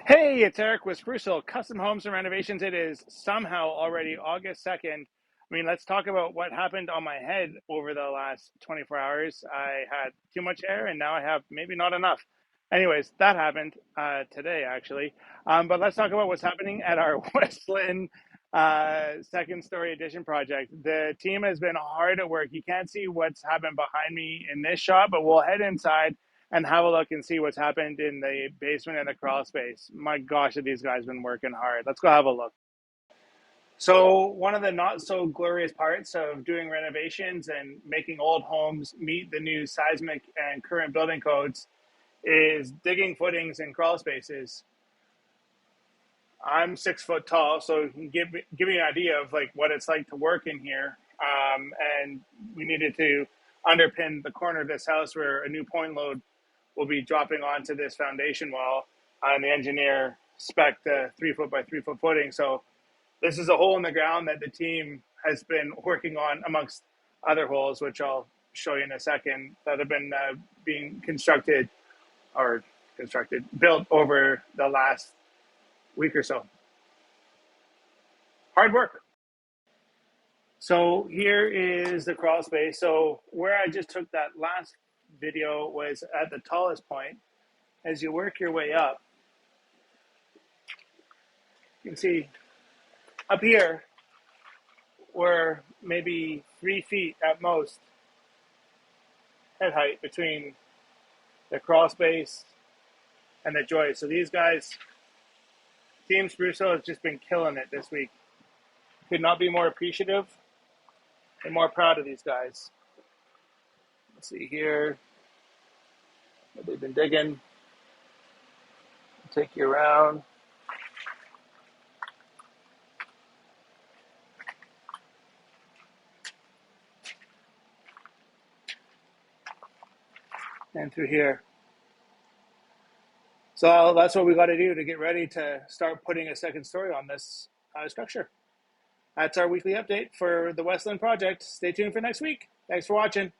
Hey, it's Eric with Sprucehill Custom Homes and Renovations. It is somehow already August 2nd. I mean, let's talk about what happened on my head over the last 24 hours. I had too much hair and now I have maybe not enough. Anyways, that happened today, actually. But let's talk about what's happening at our Westlynn second story addition project. The team has been hard at work. You can't see what's happened behind me in this shot, but we'll head inside and have a look and see what's happened in the basement and the crawl space. My gosh, have these guys been working hard. Let's go have a look. So, one of the not so glorious parts of doing renovations and making old homes meet the new seismic and current building codes is digging footings and crawl spaces. I'm 6 foot tall, so you can give me an idea of like what it's like to work in here. And we needed to underpin the corner of this house where a new point load will be dropping onto this foundation wall, and the engineer spec'd a 3 foot by 3 foot footing. So this is a hole in the ground that the team has been working on amongst other holes, which I'll show you in a second, that have been being built over the last week or so. Hard work. So here is the crawl space. So where I just took that last video was at the tallest point. As you work your way up, you can see up here we're maybe 3 feet at most head height between the crawl space and the joist. So these guys, Team Sprucehill, has just been killing it this week. Could not be more appreciative and more proud of these guys. Let's see here what they've been digging. I'll take you around. And through here. So that's what we got to do to get ready to start putting a second story on this structure. That's our weekly update for the Westlynn project. Stay tuned for next week. Thanks for watching.